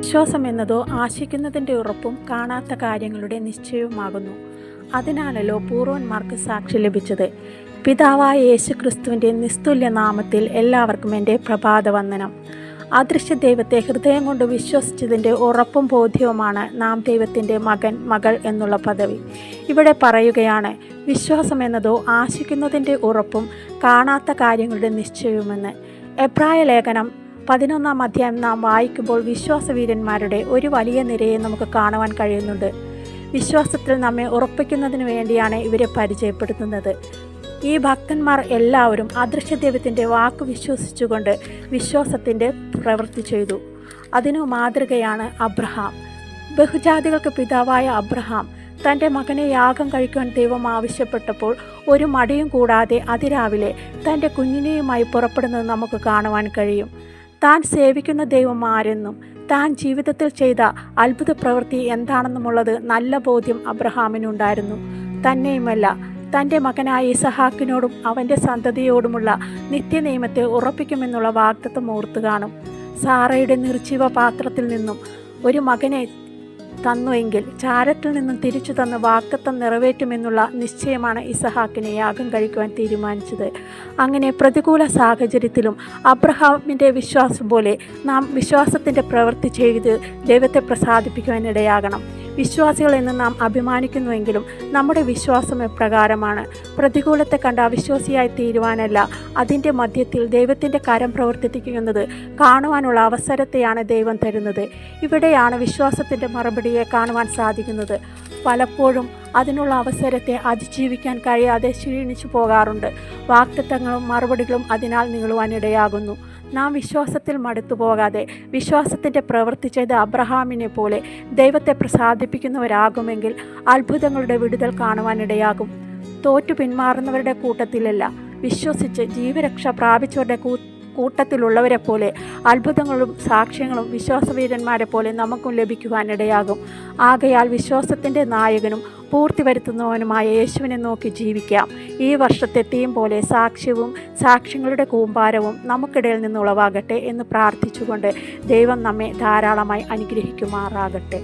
വിശ്വാസം എന്നതോ ആശിക്കുന്നതിൻ്റെ ഉറപ്പും കാണാത്ത കാര്യങ്ങളുടെ നിശ്ചയവുമാകുന്നു. അതിനാണല്ലോ പൂർവന്മാർക്ക് സാക്ഷി ലഭിച്ചത്. പിതാവായ യേശുക്രിസ്തുവിൻ്റെ നിസ്തുല്യ നാമത്തിൽ എല്ലാവർക്കും എൻ്റെ പ്രഭാതവന്ദനം. അദൃശ്യ ദൈവത്തെ ഹൃദയം കൊണ്ട് വിശ്വസിച്ചതിൻ്റെ ഉറപ്പും ബോധ്യവുമാണ് നാം ദൈവത്തിൻ്റെ മകൻ മകൾ എന്നുള്ള പദവി. ഇവിടെ പറയുകയാണ്, വിശ്വാസം എന്നതോ ആശിക്കുന്നതിൻ്റെ ഉറപ്പും കാണാത്ത കാര്യങ്ങളുടെ നിശ്ചയവുമെന്ന്. എബ്രായ ലേഖനം 11-ാം അധ്യായം നാം വായിക്കുമ്പോൾ വിശ്വാസവീരന്മാരുടെ ഒരു വലിയ നിരയെ നമുക്ക് കാണുവാൻ കഴിയുന്നുണ്ട്. വിശ്വാസത്തിൽ നമ്മെ ഉറപ്പിക്കുന്നതിന് വേണ്ടിയാണ് ഇവരെ പരിചയപ്പെടുത്തുന്നത്. ഈ ഭക്തന്മാർ എല്ലാവരും അദൃശ്യ ദൈവത്തിൻ്റെ വാക്ക് വിശ്വസിച്ചുകൊണ്ട് വിശ്വാസത്തിൻ്റെ പ്രവൃത്തി ചെയ്തു. അതിനു മാതൃകയാണ് അബ്രഹാം. ബഹുജാതികൾക്ക് പിതാവായ അബ്രഹാം തൻ്റെ മകനെ യാഗം കഴിക്കുവാൻ ദൈവം ആവശ്യപ്പെട്ടപ്പോൾ ഒരു മടിയും കൂടാതെ അതിരാവിലെ തൻ്റെ കുഞ്ഞിനെയുമായി പുറപ്പെടുന്നത് നമുക്ക് കാണുവാൻ കഴിയും. താൻ സേവിക്കുന്ന ദൈവം ആരെന്നും താൻ ജീവിതത്തിൽ ചെയ്ത അത്ഭുത പ്രവൃത്തി എന്താണെന്നുമുള്ളത് നല്ല ബോധ്യം അബ്രഹാമിനുണ്ടായിരുന്നു. തന്നെയുമല്ല, തൻ്റെ മകനായ ഇസഹാക്കിനോടും അവൻ്റെ സന്തതിയോടുമുള്ള നിത്യനിയമത്തെ ഉറപ്പിക്കുമെന്നുള്ള വാഗ്ദത്തം ഓർത്തു കാണും. സാറയുടെ നിർജീവ പാത്രത്തിൽ നിന്നും ഒരു മകനെ തന്നുവെങ്കിൽ ചാരത്തിൽ നിന്നും തിരിച്ചു തന്ന് വാഗ്ദത്തം നിറവേറ്റുമെന്നുള്ള നിശ്ചയമാണ് ഇസഹാക്കിനെ യാഗം കഴിക്കുവാൻ തീരുമാനിച്ചത്. അങ്ങനെ പ്രതികൂല സാഹചര്യത്തിലും അബ്രഹാമിൻ്റെ വിശ്വാസം പോലെ നാം വിശ്വാസത്തിൻ്റെ പ്രവൃത്തി ചെയ്ത് ദൈവത്തെ പ്രസാദിപ്പിക്കുവാനിടയാകണം. വിശ്വാസികൾ എന്ന് നാം അഭിമാനിക്കുന്നുവെങ്കിലും നമ്മുടെ വിശ്വാസം എപ്രകാരമാണ്? പ്രതികൂലത്തെ കണ്ട് അവിശ്വാസിയായി തീരുവാനല്ല, അതിൻ്റെ മധ്യത്തിൽ ദൈവത്തിൻ്റെ കരം പ്രവർത്തിക്കുന്നത് കാണുവാനുള്ള അവസരത്തെയാണ് ദൈവം തരുന്നത്. ഇവിടെയാണ് വിശ്വാസത്തിൻ്റെ മറുപടിയെ കാണുവാൻ സാധിക്കുന്നത്. പലപ്പോഴും അതിനുള്ള അവസരത്തെ അതിജീവിക്കാൻ കഴിയാതെ ക്ഷീണിച്ചു പോകാറുണ്ട്. വാഗ്ദത്തങ്ങളും മറുപടികളും അതിനാൽ നീളുവാനിടയാകുന്നു. നാം വിശ്വാസത്തിൽ മടുത്തു പോകാതെ വിശ്വാസത്തിൻ്റെ പ്രവൃത്തി ചെയ്ത അബ്രഹാമിനെ പോലെ ദൈവത്തെ പ്രസാദിപ്പിക്കുന്നവരാകുമെങ്കിൽ അത്ഭുതങ്ങളുടെ വിടുതൽ കാണുവാനിടയാകും. തോറ്റു പിന്മാറുന്നവരുടെ കൂട്ടത്തിലല്ല, വിശ്വസിച്ച് ജീവരക്ഷ പ്രാപിച്ചവരുടെ കൂട്ടത്തിലുള്ളവരെ പോലെ അത്ഭുതങ്ങളും സാക്ഷ്യങ്ങളും വിശ്വാസവീരന്മാരെ പോലെ നമുക്കും ലഭിക്കുവാനിടയാകും. ആകയാൽ വിശ്വാസത്തിൻ്റെ നായകനും പൂർത്തി വരുത്തുന്നവനുമായ യേശുവിനെ നോക്കി ജീവിക്കാം. ഈ വർഷത്തെ തീം പോലെ സാക്ഷ്യവും സാക്ഷ്യങ്ങളുടെ കൂമ്പാരവും നമുക്കിടയിൽ നിന്നുളവാകട്ടെ എന്ന് പ്രാർത്ഥിച്ചുകൊണ്ട് ദൈവം നമ്മെ ധാരാളമായി അനുഗ്രഹിക്കുമാറാകട്ടെ.